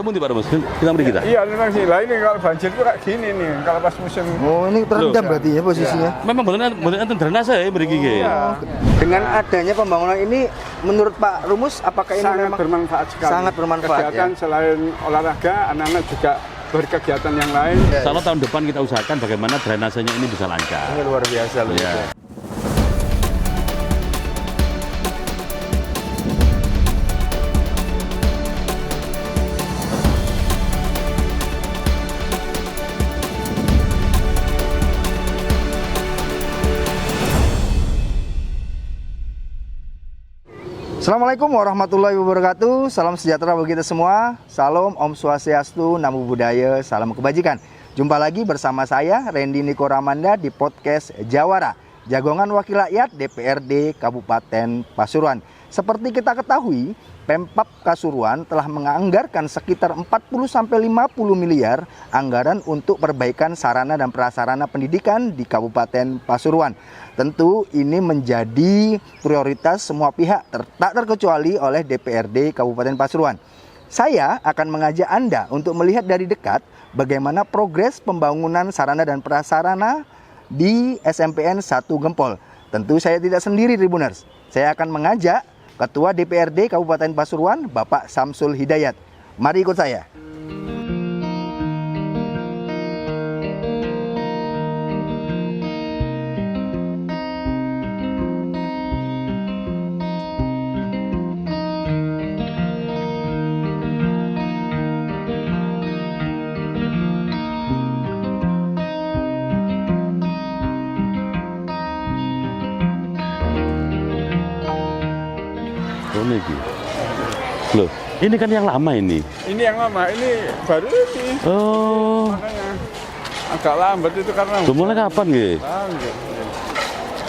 Ketemu di Pak Remus, kita beri kita. Iya, memang sih. Lah ini kalau banjir tuh kayak gini nih, kalau pas musim. Oh, ini terendam berarti ya posisinya. Memang benar drainase ya beri gigi. Iya. Dengan adanya pembangunan ini, menurut Pak Rumus, apakah ini Sangat memang bermanfaat sekali. sangat bermanfaat, Kegiatan ya? selain olahraga, anak-anak juga berkegiatan yang lain. Kalau tahun depan kita usahakan bagaimana drainasenya ini bisa lancar. Ini luar biasa loh. Iya. Assalamualaikum warahmatullahi wabarakatuh. Salam sejahtera bagi kita semua. Salam Om Swastiastu, Namo Buddhaya, salam kebajikan. Jumpa lagi bersama saya Randy Niko Ramanda di podcast Jawara, Jagongan Wakil Rakyat DPRD Kabupaten Pasuruan. Seperti kita ketahui, Pemkab Pasuruan telah menganggarkan sekitar 40-50 miliar anggaran untuk perbaikan sarana dan prasarana pendidikan di Kabupaten Pasuruan. Tentu ini menjadi prioritas semua pihak, tak terkecuali oleh DPRD Kabupaten Pasuruan. Saya akan mengajak Anda untuk melihat dari dekat bagaimana progres pembangunan sarana dan prasarana di SMPN 1 Gempol. Tentu saya tidak sendiri, Tribuners. Saya akan mengajak Ketua DPRD Kabupaten Pasuruan, Bapak Samsul Hidayat. Mari ikut saya. Loh, ini kan yang lama ini. Ini yang lama, ini baru ini. Oh, Makanya agak lambat itu karena tuh mulai kapan gitu? Lanjut.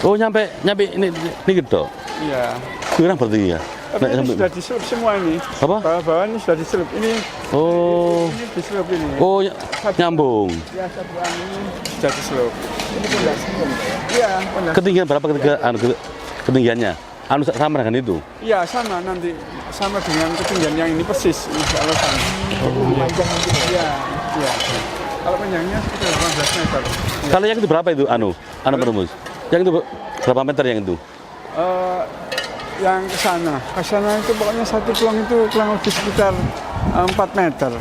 Oh, nyampe ini gitu. Iya. Kurang berarti ya. Tapi ini sudah diselup semua ini. Apa? Bawah-bawah ini sudah diselup. Ini Oh, ini diselup ini. oh nyambung. Ya, satuan ini sudah diselup. Ini pondasinya. Iya, pondasi. Ketinggian berapa ketinggiannya? Anu sama dengan itu? Iya, sama nanti sama dengan ketinggian yang ini persis. Insya Allah sama. Panjang nanti. Iya, iya. Kalau panjangnya sekitar 18 meter. Ya. Kalau yang itu berapa itu anu Pak Rumus? Yang itu berapa meter yang itu? Yang ke sana itu pokoknya satu pelang itu kurang lebih sekitar 4 meter.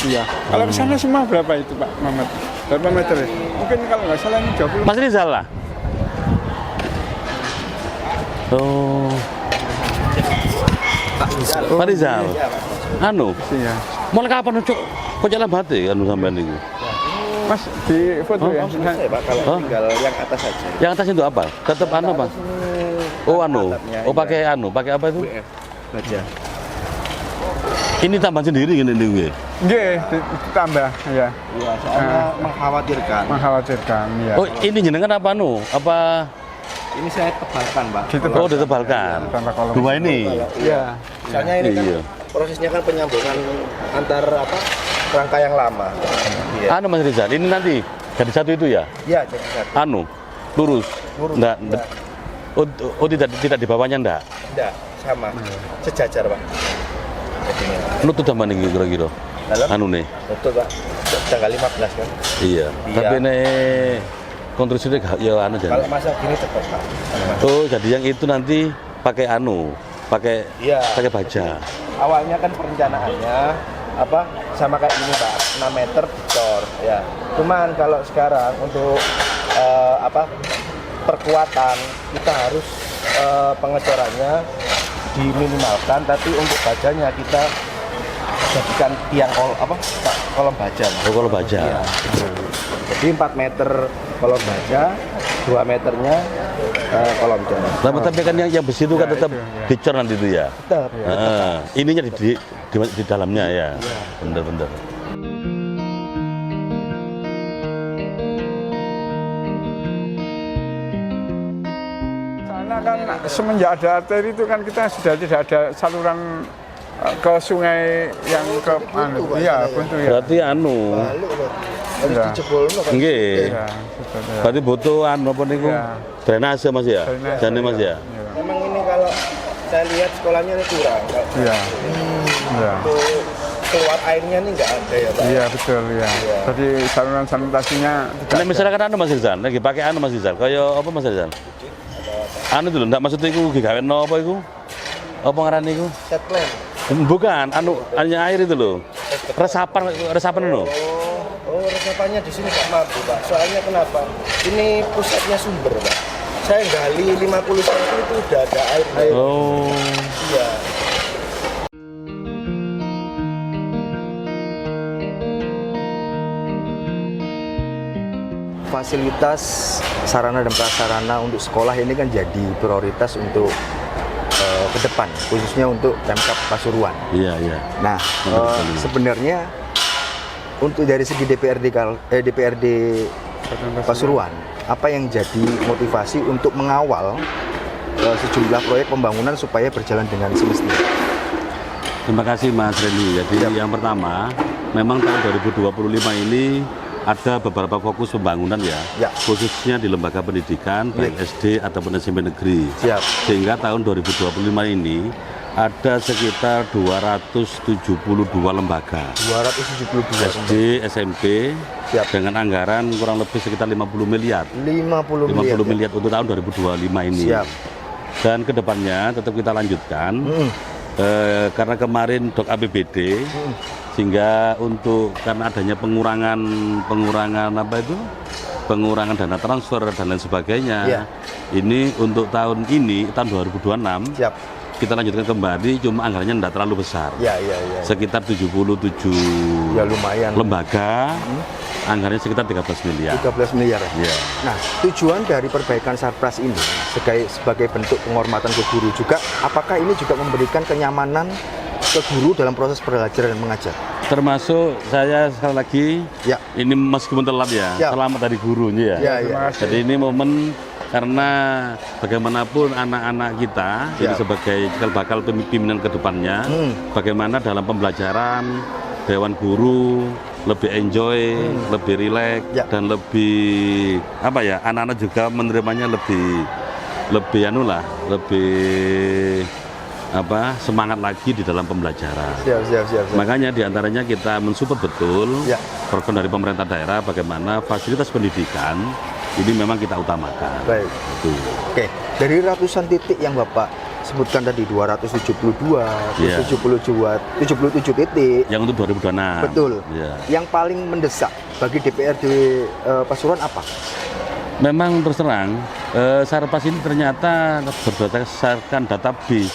Iya. Kalau ke sana semua berapa itu Pak Mamat? Berapa meter ya? Mungkin kalau nggak salah ini 20. Mas Rizal lah. Oh. Pak Rizal. Anu. Iya. Mulai kapan cuk? Kok jalan bate anu sampean niku? Mas di foto ya. Kalau tinggal yang atas saja. Yang atas itu apa? Tetap anu apa? Oh anu. Oh pakai anu, pakai apa itu? Baja. Ini tambahan sendiri gini nih. Nggih, ditambah ya. Iya, soalnya mengkhawatirkan. Mengkhawatirkan ya. Oh ini jenengan apa anu? Apa? Ini saya tebalkan, Pak. Oh ditebalkan. Tambah kolom. Dua ini. Iya. Misalnya ini kan Iya. prosesnya kan penyambungan antar rangka yang lama. Iya. Anu Mas Rizal, ini nanti jadi satu itu ya? Iya, jadi satu. Anu, lurus. Lurus, Nggak, iya. oh tidak di bawahnya enggak? Enggak, sama. Sejajar, Pak. Jadinya. Nutut sama nih kira-kira. Dalam? Anu nih. Betul, Pak. Tanggal 15 kan. Iya. Iya. Tapi ini konstruksinya ya anu Kalau jadi. masa gini cepat, Pak. Oh, jadi yang itu nanti pakai anu, pakai Iya. pakai baja. Awalnya kan perencanaannya sama kayak ini, Pak. 6 meter dicor ya. Cuman kalau sekarang untuk perkuatan kita harus pengecorannya diminimalkan, tapi untuk bajanya kita jadikan tiang kolom baja. Oh, kalau baja. Iya. Jadi 4 meter kolom baja, 2 meternya kolom jara. Nah, tapi kan yang besi itu kan tetap dicor nanti itu ya. Tetap. Ininya di dalamnya ya. Bener-bener. Sana kan semenjak ada arteri itu kan kita sudah tidak ada saluran ke sungai yang ke iya, buntu ya. Berarti anu. Harus Iya. dijebol kan. Nggih. Iya, sudah. Berarti butuh anu apa niku? Iya. Drainase Mas ya? Drainase, Jane Mas ya? iya. Memang ini kalau saya lihat sekolahnya ini kurang. Iya. Iya. Untuk keluar airnya nih nggak ada ya Pak? Iya betul ya. Jadi saluran sanitasinya tidak Nek misalkan anu Mas Rizal, lagi pakai anu Mas Rizal, kaya apa Mas Rizal? Anu itu lho, ndak maksud iku digawe apa iku? Apa ngarane iku? Set plan. Bukan, anu hanya air itu loh. Resapan lho. Oh, resapannya di sini nggak mampu Pak. Soalnya kenapa? Ini pusatnya sumber Pak. Saya gali 50 cm itu udah ada air. Oh. Iya. Fasilitas sarana dan prasarana untuk sekolah ini kan jadi prioritas untuk ke depan, khususnya untuk Pemkab Pasuruan. Iya, iya. Nah, sebenarnya untuk dari segi DPRD Pasuruan, apa yang jadi motivasi untuk mengawal sejumlah proyek pembangunan supaya berjalan dengan semestinya? Terima kasih Mas Randy. Jadi yang pertama, memang tahun 2025 ini ada beberapa fokus pembangunan ya, khususnya di lembaga pendidikan, baik SD ataupun SMP negeri. Siap. Sehingga tahun 2025 ini ada sekitar 272 lembaga. 272 SD, SMP, Siap. dengan anggaran kurang lebih sekitar 50 miliar. 50 miliar untuk tahun 2025 ini. Siap. Dan kedepannya tetap kita lanjutkan. Karena kemarin dok APBD, sehingga karena adanya pengurangan apa itu, pengurangan dana transfer dan lain sebagainya. Ini untuk tahun 2026. Siap. Kita lanjutkan kembali, cuma anggarannya tidak terlalu besar. Sekitar 77 lumayan. lembaga, anggarannya sekitar 13 miliar. 13 miliar. Ya. Nah, tujuan dari perbaikan Sarpras ini sebagai bentuk penghormatan ke guru juga, apakah ini juga memberikan kenyamanan ke guru dalam proses belajar dan mengajar? Termasuk saya sekali lagi, ini meskipun telat selamat dari gurunya Jadi ini momen karena bagaimanapun anak-anak kita ini sebagai bakal pimpinan ke depannya, bagaimana dalam pembelajaran Dewan Guru lebih enjoy, lebih rileks dan lebih anak-anak juga menerimanya lebih semangat lagi di dalam pembelajaran. Siap. Makanya diantaranya kita mensupport betul program dari pemerintah daerah bagaimana fasilitas pendidikan ini memang kita utamakan. Baik. Oke, dari ratusan titik yang Bapak sebutkan tadi 272, 77 titik. Yang untuk 2026. Betul. Yang paling mendesak bagi DPRD Pasuruan apa? Memang terus terang, Sarpas ini ternyata berdasarkan database.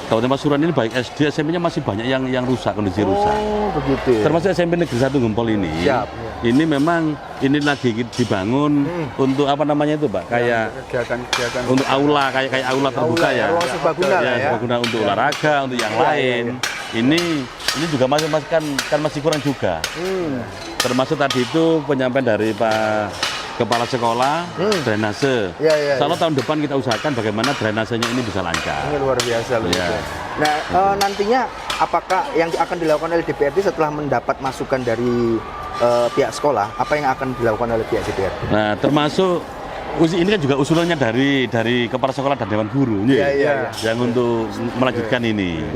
Kabupaten Pasuruan ini baik SD, SMP-nya masih banyak yang rusak, kondisi rusak. Oh, begitu. Termasuk SMP Negeri 1 Gempol ini. Ini memang lagi dibangun untuk apa namanya itu, Pak? Kayak kegiatan untuk aula, kayak aula terbuka ruang serbaguna serbaguna untuk olahraga, untuk yang lain. Ini juga masih kurang juga. Termasuk tadi itu penyampaian dari Pak Kepala Sekolah, drainase. Soalnya tahun depan kita usahakan bagaimana drainasenya ini bisa lancar. Ini luar biasa loh. Nah, nantinya apakah yang akan dilakukan oleh DPRD setelah mendapat masukan dari pihak sekolah, apa yang akan dilakukan oleh pihak DPRD? Nah, termasuk ini kan juga usulannya dari Kepala Sekolah dan Dewan Guru yang untuk melanjutkan ini.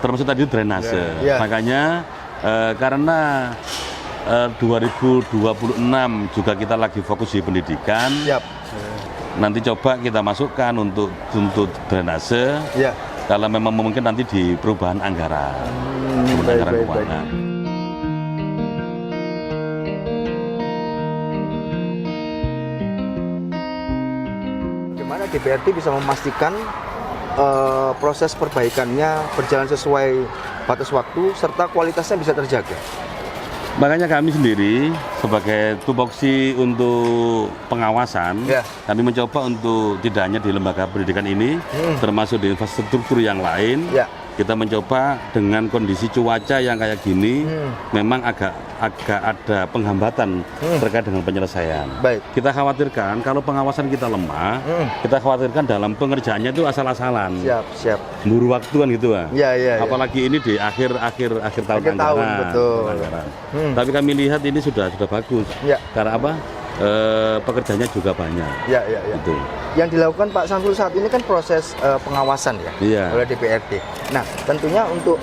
Termasuk tadi drainase. Makanya karena 2026 juga kita lagi fokus di pendidikan. Nanti coba kita masukkan untuk drainase. Kalau memang mungkin nanti di perubahan anggaran, anggaran keuangan. Bagaimana DPRD bisa memastikan proses perbaikannya berjalan sesuai batas waktu serta kualitasnya bisa terjaga? Makanya kami sendiri sebagai tupoksi untuk pengawasan, kami mencoba untuk tidak hanya di lembaga pendidikan ini, termasuk di infrastruktur yang lain, kita mencoba dengan kondisi cuaca yang kayak gini, memang agak ada penghambatan terkait dengan penyelesaian. Kita khawatirkan kalau pengawasan kita lemah, kita khawatirkan dalam pengerjaannya itu asal-asalan. Buru waktu kan gitu, apalagi ini di akhir tahun anggaran. Tapi kami lihat ini sudah bagus. Karena apa? Pekerjaannya juga banyak. Gitu. Yang dilakukan Pak Samsul saat ini kan proses pengawasan oleh DPRD. Nah, tentunya untuk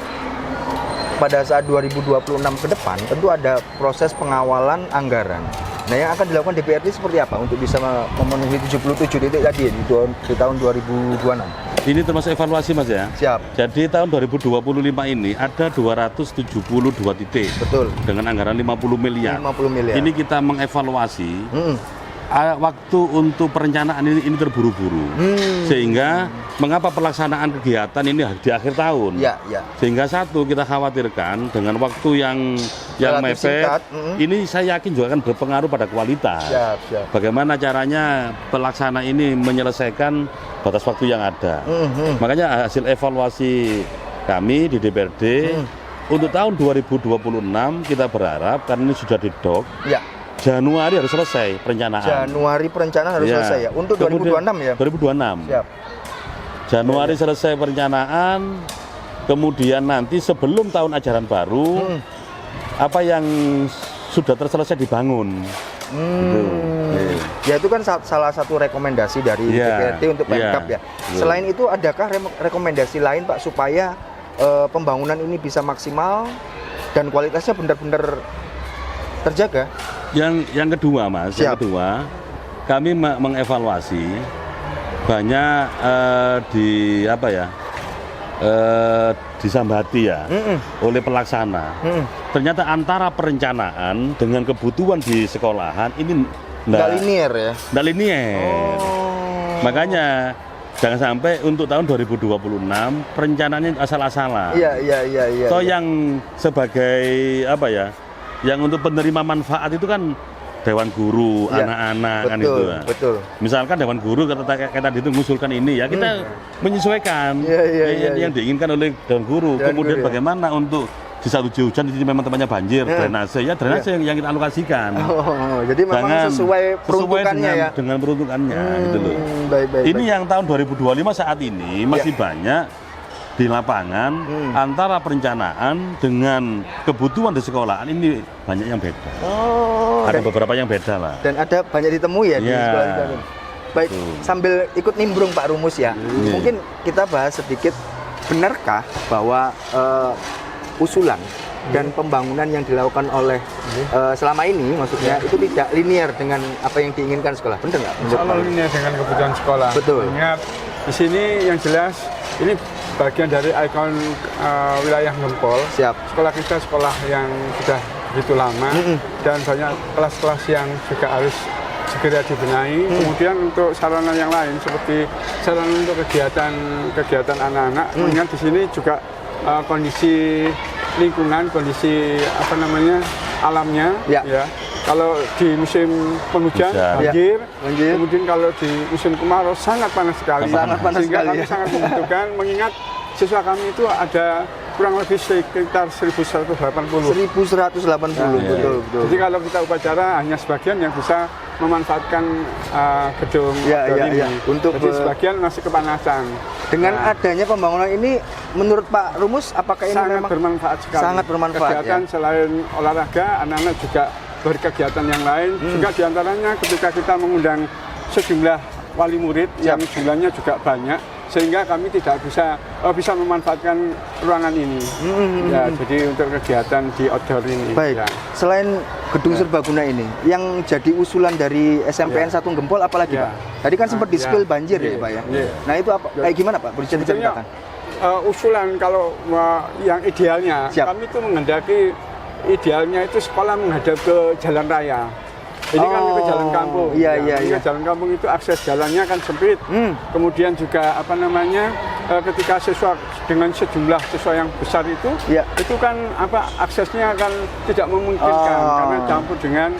pada saat 2026 ke depan tentu ada proses pengawalan anggaran. Nah, yang akan dilakukan DPRD seperti apa untuk bisa memenuhi 77 titik tadi di tahun 2026? Ini termasuk evaluasi Mas ya? Siap. Jadi tahun 2025 ini ada 272 titik. Betul. Dengan anggaran 50 miliar. 50 miliar. Ini kita mengevaluasi waktu untuk perencanaan ini terburu-buru. Sehingga mengapa pelaksanaan kegiatan ini di akhir tahun? Ya, ya. Sehingga satu kita khawatirkan dengan waktu yang Relatif mepet, singkat. ini saya yakin juga akan berpengaruh pada kualitas. Siap, siap. Bagaimana caranya pelaksana ini menyelesaikan batas waktu yang ada. Makanya hasil evaluasi kami di DPRD untuk tahun 2026 kita berharap karena ini sudah didok. Ya. Januari harus selesai perencanaan. Januari perencanaan harus Ya. selesai ya. Untuk Kemudian, 2026 ya. 2026. Siap. Januari selesai perencanaan. Kemudian nanti sebelum tahun ajaran baru apa yang sudah terselesai dibangun. Gitu. Ya itu kan salah satu rekomendasi dari DPRD untuk Pemkab ya. Selain itu adakah rekomendasi lain Pak supaya pembangunan ini bisa maksimal dan kualitasnya benar-benar terjaga? Yang kedua Mas, yang kedua kami mengevaluasi banyak disambati ya oleh pelaksana. Ternyata antara perencanaan dengan kebutuhan di sekolahan ini nggak linear ya? Nggak linear. Makanya jangan sampai untuk tahun 2026 perencanaannya asal-asalan. Iya. So yang sebagai yang untuk penerima manfaat itu kan dewan guru, anak-anak kan itu. Betul. Misalkan dewan guru kayak tadi itu mengusulkan ini ya kita menyesuaikan yang diinginkan oleh dewan guru. Kemudian bagaimana untuk di saat hujan di sini memang tempatnya banjir, drainase yang kita alokasikan. Jadi memang sesuai peruntukannya dengan peruntukannya gitu loh. Ini yang tahun 2025 saat ini masih banyak di lapangan antara perencanaan dengan kebutuhan di sekolahan ini banyak yang beda. Ada beberapa yang beda lah. Dan ada banyak ditemui ya di sekolah kita. Baik, sambil ikut nimbrung Pak Rumus ya. Mungkin kita bahas sedikit, benarkah bahwa usulan dan pembangunan yang dilakukan oleh selama ini maksudnya itu tidak linear dengan apa yang diinginkan sekolah? Benar nggak? Kalau linear dengan kebutuhan sekolah. Betul. Ingat di sini yang jelas ini bagian dari ikon wilayah Gempol. Siap. Sekolah kita sekolah yang sudah begitu lama dan banyak kelas-kelas yang juga harus segera dibenahi. Kemudian untuk sarana yang lain seperti sarana untuk kegiatan anak-anak. Mengingat di sini juga kondisi lingkungan, kondisi alamnya. Ya. Kalau di musim penghujan banjir. Kemudian kalau di musim kemarau sangat panas sekali. Sehingga kami sangat membutuhkan, mengingat siswa kami itu ada kurang lebih sekitar 1.180. 1.180, betul. Jadi kalau kita upacara hanya sebagian yang bisa memanfaatkan gedung ini. Jadi sebagian masih kepanasan. Dengan adanya pembangunan ini, menurut Pak Rumus, apakah ini sangat memang bermanfaat sekali? Sangat bermanfaat. Kegiatan selain olahraga, anak-anak juga berkegiatan yang lain. Juga diantaranya ketika kita mengundang sejumlah wali murid yang jumlahnya juga banyak, sehingga kami tidak bisa memanfaatkan ruangan ini. Ya, jadi untuk kegiatan di outdoor ini. Baik. Selain gedung serbaguna ini, yang jadi usulan dari SMPN 1 Gempol apalagi Pak? Tadi kan sempat di-spill banjir ya Pak ya. Nah itu apa? Kayak gimana Pak? Bisa diceritakan? Usulan kalau yang idealnya, kami itu menghendaki idealnya itu sekolah menghadap ke jalan raya. Ini kan ke jalan kampung. Iya. Jalan kampung itu akses jalannya kan sempit. Kemudian juga ketika siswa dengan sejumlah siswa yang besar itu kan aksesnya kan tidak memungkinkan karena campur dengan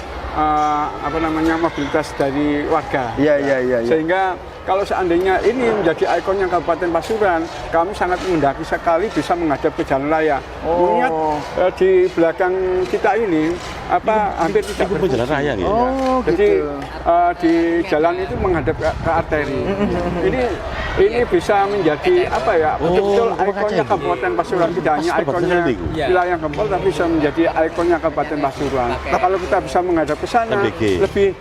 mobilitas dari warga. Iya. Sehingga kalau seandainya ini menjadi ikonnya Kabupaten Pasuruan, kami sangat menghendaki sekali bisa menghadap ke jalan raya. Mengingat di belakang kita ini hampir tidak berfungsi. Jalan raya gitu. Jadi di jalan itu menghadap ke arteri. Ini bisa menjadi betul-betul ikonnya Kabupaten Pasuruan, tidak hanya ikonnya wilayah Gempol tapi bisa menjadi ikonnya Kabupaten Pasuruan. Kalau kita bisa menghadap ke sana lebih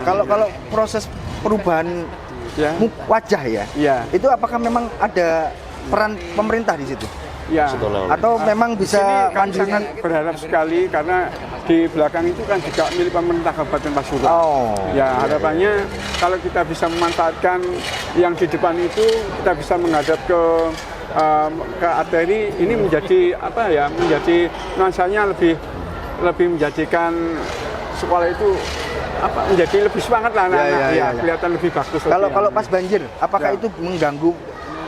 kalau proses perubahan wajah itu apakah memang ada peran pemerintah di situ? Ya. setelah Atau memang Di bisa sini kami mandiri? sangat berharap sekali karena di belakang itu kan juga milik pemerintah Kabupaten Pasuruan. Oh. Ya, harapannya kalau kita bisa memanfaatkan yang di depan itu, kita bisa menghadap ke arteri, ini menjadi apa ya? Menjadi nuansanya lebih menjadikan sekolah itu apa? Menjadi lebih semangat lah anak-anak. Ya, kelihatan lebih bagus. Kalau pas banjir, apakah Ya. itu mengganggu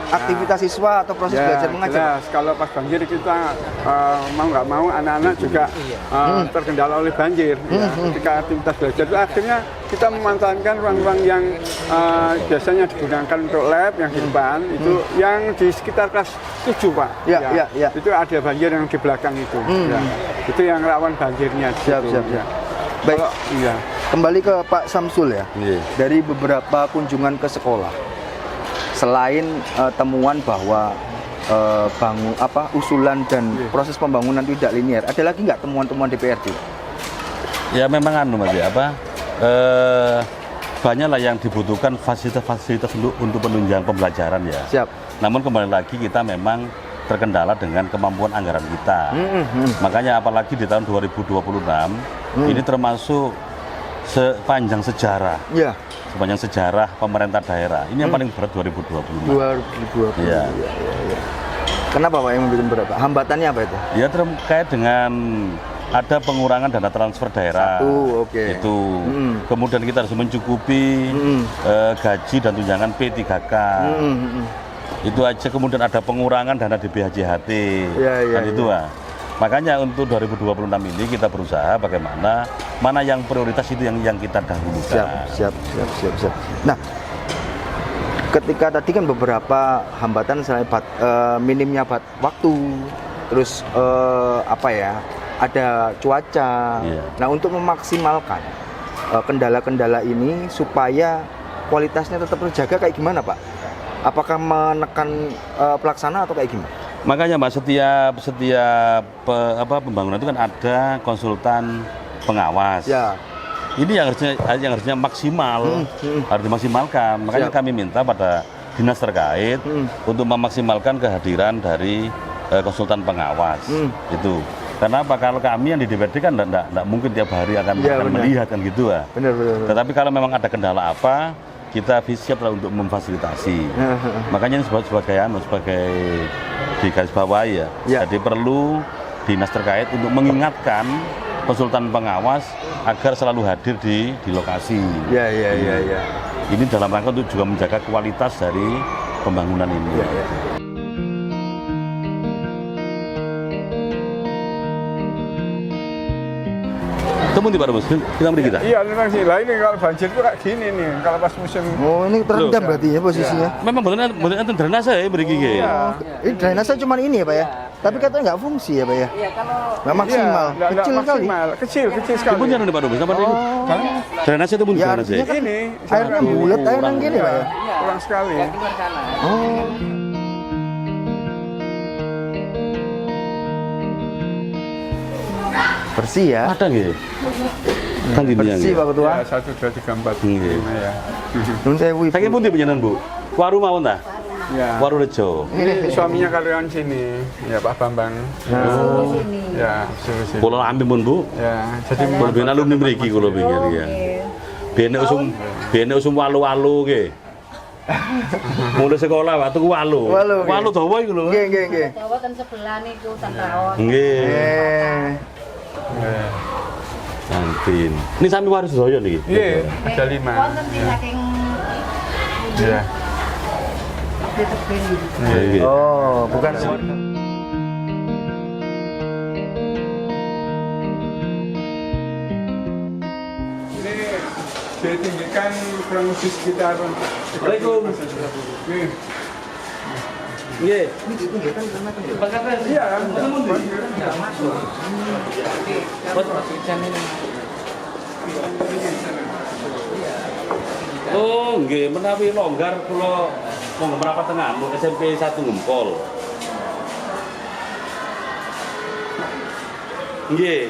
aktivitas siswa atau proses belajar mengajar? Jelas. Kalau pas banjir kita mau nggak mau anak-anak juga terkendala oleh banjir. Ya. Ketika aktivitas belajar itu akhirnya kita memanfaatkan ruang-ruang yang biasanya digunakan untuk lab yang di depan itu yang di sekitar kelas 7 Pak. Ya. Itu ada banjir yang di belakang itu. Ya. Itu yang rawan banjirnya. di Siap. situ. Ya. Baik, Kalau, iya. kembali ke Pak Samsul ya. Iya. Dari beberapa kunjungan ke sekolah, selain temuan bahwa usulan dan proses pembangunan tidak linear, ada lagi nggak temuan-temuan DPRD? Ya memang Mas ya banyaklah yang dibutuhkan fasilitas untuk penunjang pembelajaran ya. Siap. Namun kembali lagi kita memang terkendala dengan kemampuan anggaran kita. Makanya apalagi di tahun 2026 ini termasuk sepanjang sejarah pemerintah daerah. Ini yang paling berat 2025. 2020. Iya. Kenapa Pak yang membuat berat? Hambatannya apa itu? Ya terkait dengan ada pengurangan dana transfer daerah. Oke. Itu. Kemudian kita harus mencukupi gaji dan tunjangan P3K. Itu aja. Kemudian ada pengurangan dana DBHJHT. Iya. Itu makanya untuk 2026 ini kita berusaha bagaimana mana yang prioritas itu yang kita dahulukan. Siap. Nah, ketika tadi kan beberapa hambatan selain minimnya waktu, terus ada cuaca. Iya. Nah, untuk memaksimalkan kendala-kendala ini supaya kualitasnya tetap terjaga kayak gimana Pak? Apakah menekan pelaksana atau kayak gimana? Makanya Mbak, setiap pembangunan itu kan ada konsultan pengawas. Ya. Ini yang harusnya maksimal, harus dimaksimalkan. Makanya kami minta pada dinas terkait untuk memaksimalkan kehadiran dari konsultan pengawas. Itu. Karena apa? Kalau kami yang di DPRD kan enggak mungkin tiap hari akan melihat kan gitu ya. Benar. Tetapi kalau memang ada kendala apa, kita siap untuk memfasilitasi. Makanya ini sebagai di garis bawah ya. Jadi perlu dinas terkait untuk mengingatkan konsultan pengawas agar selalu hadir di lokasi. Iya. Ini dalam rangka untuk juga menjaga kualitas dari pembangunan ini. Iya. Temu di Pak Rebus, kita beri kita. Iya, memang sih. Lah ini kalau banjir itu kayak gini nih, kalau pas musim. Oh, ini terendam berarti ya posisinya. Memang betul drainase ya beri gigi. Ini drainase cuma ini ya Pak ya? Tapi katanya nggak fungsi ya Pak ya? Iya, kalau Nggak maksimal, Nggak kecil kali. maksimal. Kecil sekali. Itu punya nih Pak Rebus, apa ini? Drainase itu pun Ya, drainase. artinya kan Ini airnya bulat, airnya gini Pak ya? kurang sekali. ya keluar sana. Oh. Bersih ya? Ada nggih? Kan gini ya. Bersih Pak Ketua. Ya, 1, 2, 3, 4, Iya. 5 ya. Nun sewu. Saking pundi panjenengan, Bu? Waru mawon ta? Ya. Waru Rejo. Ini suaminya karyawan sini, ya Pak Bambang. Ya, sini. Kula ambil pun, Bu. Ya, jadi Kula ben alumni mriki kula pikir ya. Bene usum walu-walu nggih. Mulai sekolah waktu ku walu. Walu dawa iku lho. Nggih. Jawa kan sebelah niku ten rawon. Nggih. Santin. Ini sami waris sedaya niki. Iya, ada 5. Wonten sing saking Iya. tebing. Nggih. Oh, bukan Ini ditinggikan kurang lebih sekitar. Assalamualaikum. Nih. Nggih. Iya, Oh, nggih, menawi longgar kula monggo merapat tengah mau SMP 1 Ngempol. Nggih.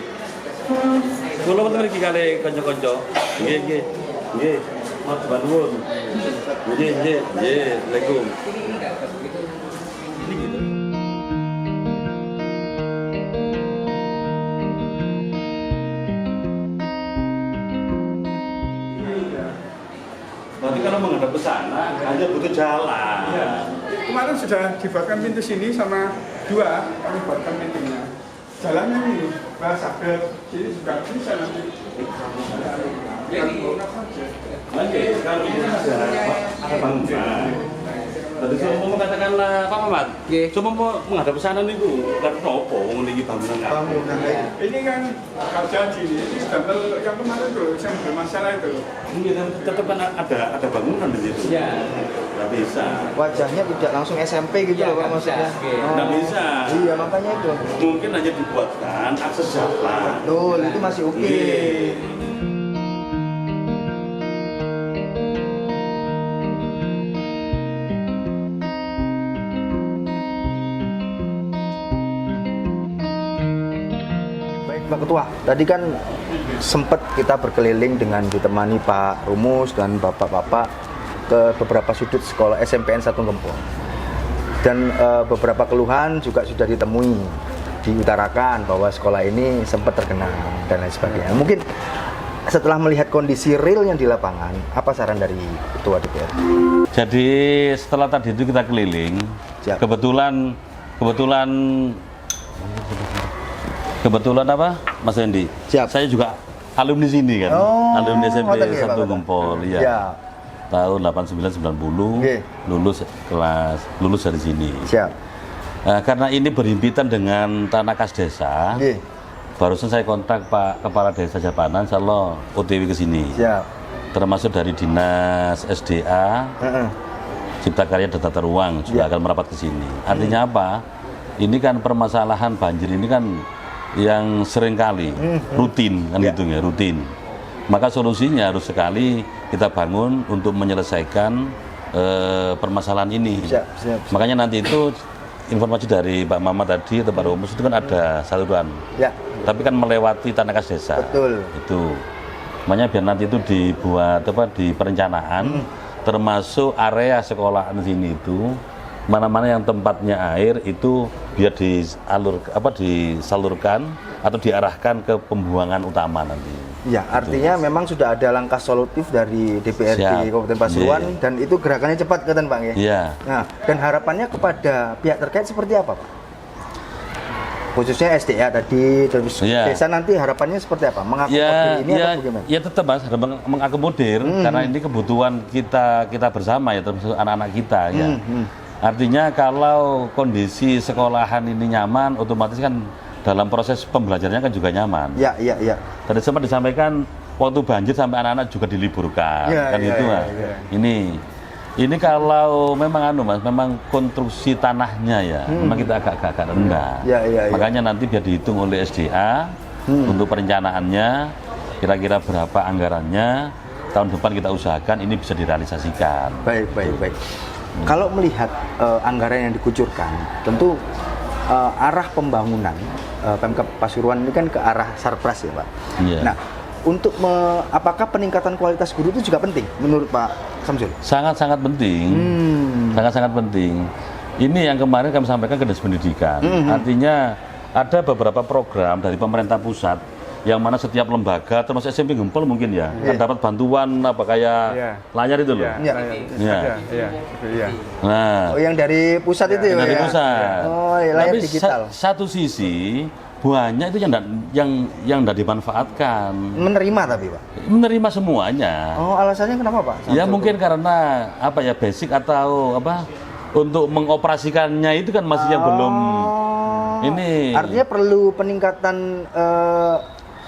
Kula wonten mriki kali kanca-kanca. Nggih. Mas Bandung. Nggih. Assalamualaikum. Ini gitu. Berarti kalau menghadap ke sana hanya butuh jalan. Ya. Kemarin sudah dibuatkan pintu sini sama 2, kami buatkan pintunya. Jalannya ini, bahasa ke sini juga bisa nanti. Oke, kalau ini ada bangunan. Tadi saya mau katakanlah Pak Mamat, coba mau menghadap ke sana nih Bu, tapi apa? Memiliki bangunan nggak? Ini kan kalau jadi ini stempel yang kemarin tuh, yang bermasalah itu. Ini tetap kan ada bangunan di situ. Iya. Nggak bisa. Wajahnya tidak langsung SMP gitu loh Pak maksudnya. Nggak bisa. Iya makanya itu. Mungkin hanya dibuatkan akses jalan. Betul, itu masih oke. Baik Pak Ketua, tadi kan sempat kita berkeliling dengan ditemani Pak Rumus dan bapak-bapak ke beberapa sudut sekolah SMPN 1 Gempol. Dan beberapa keluhan juga sudah ditemui, diutarakan bahwa sekolah ini sempat tergenang dan lain sebagainya. Mungkin setelah melihat kondisi real yang di lapangan, apa saran dari Ketua DPR? Jadi setelah tadi itu kita keliling, Siap. kebetulan apa, Mas Hendy? Siap. Saya juga alumni sini kan, Oh, alumni SMP ngoten ya, 1 Pak? Gempol, iya. Ya, Tahun 89-90 Oke. lulus dari sini. siap. Karena ini berhimpitan dengan tanah kas desa, Oke, barusan saya kontak Pak Kepala Desa Japanan, insya Allah OTW ke sini. siap. Termasuk dari Dinas SDA, Heeh. Cipta Karya dan Tata Ruang juga akan merapat ke sini. Artinya apa? Ini kan permasalahan banjir ini kan yang seringkali rutin kan gitu ya, rutin. Maka solusinya harus sekali kita bangun untuk menyelesaikan permasalahan ini. Siap. Makanya nanti itu informasi dari Pak Mama tadi atau Pak Rumus itu kan ada saluran. Ya, Tapi kan melewati tanah kas desa. betul. Itu. Makanya biar nanti itu dibuat di perencanaan termasuk area sekolah di sini itu mana-mana yang tempatnya air itu biar disalurkan atau diarahkan ke pembuangan utama nanti. Ya, artinya memang sudah ada langkah solutif dari DPRD Siap. Kabupaten Pasuruan Iya. dan itu gerakannya cepat kan Pak ya? Iya. Nah, dan harapannya kepada pihak terkait seperti apa Pak? Khususnya SDA tadi, terus Iya. desa nanti harapannya seperti apa? Mengakomodir ini atau bagaimana? ya tetap Mas harus mengakomodir karena ini kebutuhan kita bersama ya termasuk anak-anak kita ya. Artinya kalau kondisi sekolahan ini nyaman, otomatis kan dalam proses pembelajarannya kan juga nyaman. Ya. Tadi sempat disampaikan waktu banjir sampai anak-anak juga diliburkan, Ya, kan ya, itu ya, Mas. ya. Ini kalau memang Mas, memang konstruksi tanahnya ya, memang kita agak rendah. Ya. Makanya nanti biar dihitung oleh SDA untuk perencanaannya, kira-kira berapa anggarannya, tahun depan kita usahakan ini bisa direalisasikan. Baik. Kalau melihat anggaran yang dikucurkan, tentu arah pembangunan Pemkab Pasuruan ini kan ke arah Sarpras ya Pak. Iya. Nah, untuk apakah peningkatan kualitas guru itu juga penting menurut Pak Samsul? Sangat-sangat penting. Sangat-sangat penting. Ini yang kemarin kami sampaikan ke Dinas Pendidikan. Artinya ada beberapa program dari pemerintah pusat yang mana setiap lembaga termasuk SMP Gempol mungkin ya kan dapat bantuan kayak layar itu loh. Iya. Iya. Nah, Oh, yang dari pusat itu ya? dari Pak, ya? pusat. Oh, layar Tapi digital. satu sisi banyak itu yang tidak dimanfaatkan. Menerima tapi Pak. Menerima semuanya. Oh, alasannya kenapa Pak? Ya Samsul? mungkin karena basic atau untuk mengoperasikannya itu kan masih yang belum ini. Artinya perlu peningkatan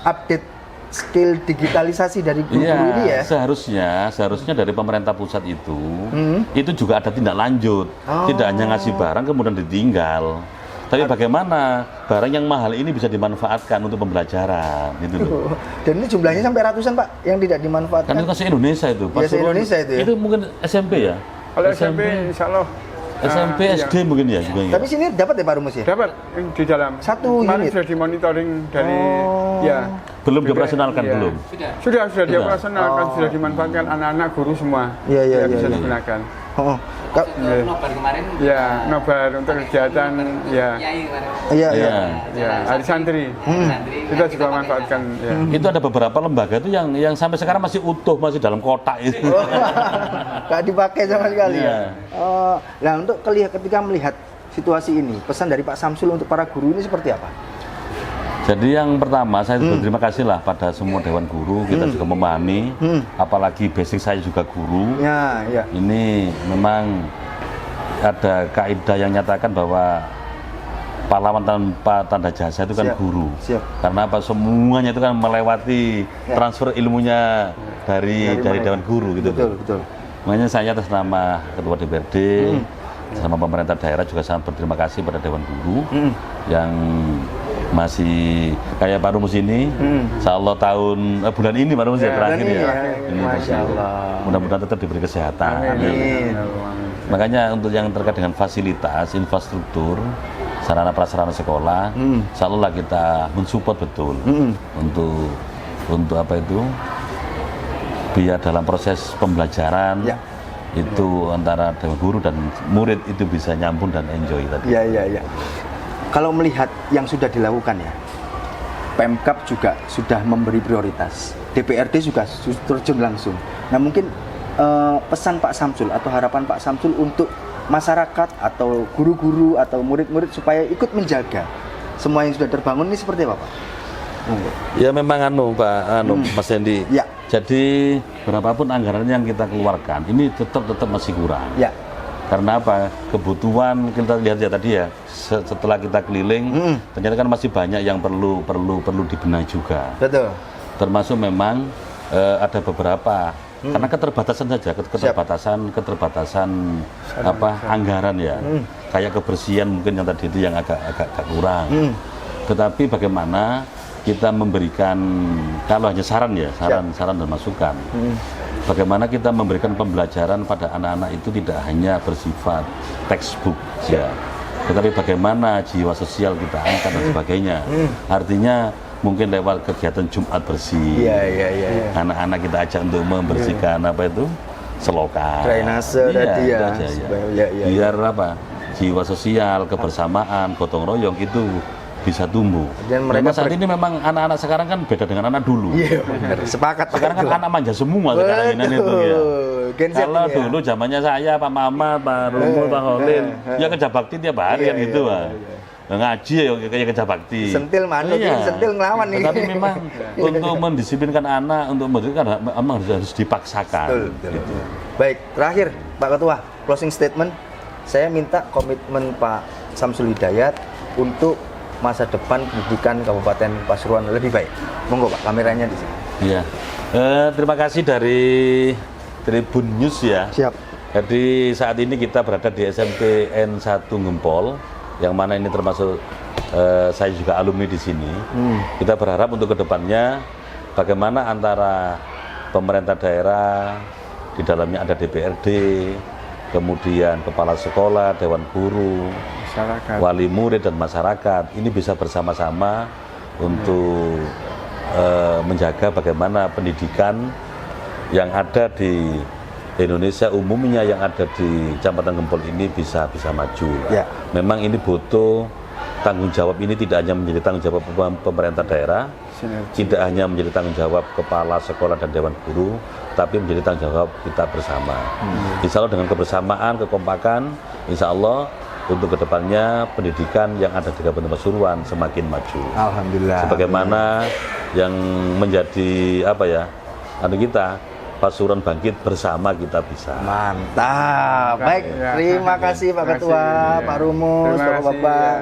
update skill digitalisasi dari guru-guru ini ya? Seharusnya dari pemerintah pusat itu juga ada tindak lanjut. Tidak hanya ngasih barang kemudian ditinggal. Tapi bagaimana barang yang mahal ini bisa dimanfaatkan untuk pembelajaran gitu loh. Dan ini jumlahnya sampai ratusan Pak yang tidak dimanfaatkan. Kan itu kan se-Indonesia itu. Ya, se-Indonesia itu ya. Itu mungkin SMP ya? Kalau SMP insya Allah SMP, SD mungkin ya juga ya. Tapi sini dapat ya Pak Rumus ya? dapat di dalam. Satu Kemarin unit? sudah dimonitoring dari ya. Belum dioperasionalkan Iya. belum? Sudah dioperasionalkan, sudah dimanfaatkan anak-anak guru semua. Iya, bisa iya. digunakan. Oh. Nobar kemarin. Ya, nobar untuk kegiatan ya. Iya. Ya, hari santri. Kita juga manfaatkan ya. Itu ada beberapa lembaga itu yang sampai sekarang masih utuh, masih dalam kotak itu. Nggak dipakai sama sekali Iya. ya. Nah, untuk ketika melihat situasi ini, pesan dari Pak Samsul untuk para guru ini seperti apa? Jadi yang pertama saya berterima kasih lah pada semua Dewan Guru, kita juga memahami, apalagi basic saya juga guru. Ya. Ini memang ada kaidah yang nyatakan bahwa pahlawan tanpa tanda jasa itu kan Siap. guru. Siap. Karena apa, semuanya itu kan melewati transfer ilmunya dari Dewan Guru gitu. Betul. Makanya saya atas nama Ketua DPRD, sama pemerintah daerah juga sangat berterima kasih pada Dewan Guru yang masih kayak Pak Rumus ini, insya Allah bulan ini Pak Rumus ya terakhir ya. Ini Masya Allah. Mudah-mudahan tetap diberi kesehatan. Amin. Makanya untuk yang terkait dengan fasilitas, infrastruktur, sarana prasarana sekolah, insya Allah kita mensupport betul untuk apa itu, biar dalam proses pembelajaran itu antara Dewan Guru dan murid itu bisa nyambung dan enjoy tadi. Iya. Kalau melihat yang sudah dilakukan ya, Pemkab juga sudah memberi prioritas, DPRD juga terjun langsung. Nah mungkin pesan Pak Samsul atau harapan Pak Samsul untuk masyarakat atau guru-guru atau murid-murid supaya ikut menjaga semua yang sudah terbangun ini seperti apa Pak? Ya memang Pak Mas Hendy. Ya. Jadi berapapun anggaran yang kita keluarkan ini tetap masih kurang. Ya. Karena apa? Kebutuhan kita lihat ya tadi ya, setelah kita keliling, ternyata kan masih banyak yang perlu dibenahi juga. Betul. Termasuk memang ada beberapa karena keterbatasan saja, keterbatasan anggaran ya. Kayak kebersihan mungkin yang tadi itu yang agak kurang. Tetapi bagaimana kita memberikan, kalau hanya saran dan masukan. Bagaimana kita memberikan pembelajaran pada anak-anak itu tidak hanya bersifat textbook ya, tetapi bagaimana jiwa sosial kita angkat dan sebagainya. Artinya mungkin lewat kegiatan Jumat bersih. Iya. Anak-anak kita ajak untuk membersihkan selokan. Drainase tadi ya. Biar jiwa sosial, kebersamaan, gotong royong itu bisa tumbuh. Dan mereka saat ini memang anak-anak sekarang kan beda dengan anak dulu. Iya benar. Sepakat. Sekarang kan anak manja semua sekarang ini itu ya. Kalau dulu zamannya saya, Pak Mama, Pak Rumus, Pak Holil, ya kerja bakti tiap hari kan gitu Pak. Ngaji ya kayak kerja bakti. Sentil manut, sentil ngelawan nih. Tapi memang untuk mendisiplinkan anak, untuk memberikan memang harus dipaksakan. Betul. Baik, terakhir Pak Ketua, closing statement. Saya minta komitmen Pak Samsul Hidayat untuk masa depan pendidikan Kabupaten Pasuruan lebih baik. Monggo Pak, kameranya di sini. Iya. Terima kasih dari Tribun News ya. Siap. Jadi saat ini kita berada di SMP N1 Gempol, yang mana ini termasuk saya juga alumni di sini. Kita berharap untuk kedepannya bagaimana antara pemerintah daerah, di dalamnya ada DPRD, kemudian kepala sekolah, dewan guru, Masyarakat. wali murid dan masyarakat ini bisa bersama-sama untuk menjaga bagaimana pendidikan yang ada di Indonesia umumnya, yang ada di Kecamatan Gempol ini bisa maju. Ya. Memang ini butuh tanggung jawab, ini tidak hanya menjadi tanggung jawab pemerintah daerah, tidak hanya menjadi tanggung jawab kepala sekolah dan dewan guru, tapi menjadi tanggung jawab kita bersama. Insya Allah dengan kebersamaan, kekompakan, insya Allah untuk kedepannya pendidikan yang ada di Kabupaten Pasuruan semakin maju. Alhamdulillah. Sebagaimana yang menjadi kita Pasuruan bangkit, bersama kita bisa. Mantap. Baik, terima kasih Pak Ketua, Pak Rumus, Bapak-bapak.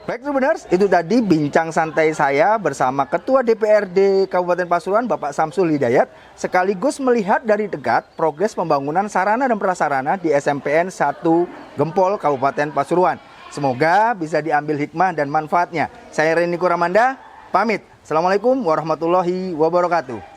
Baik Tribuners, itu tadi bincang santai saya bersama Ketua DPRD Kabupaten Pasuruan Bapak Samsul Hidayat, sekaligus melihat dari dekat progres pembangunan sarana dan prasarana di SMPN 1 Gempol Kabupaten Pasuruan. Semoga bisa diambil hikmah dan manfaatnya. Saya Rendy Koramanda, pamit. Assalamualaikum warahmatullahi wabarakatuh.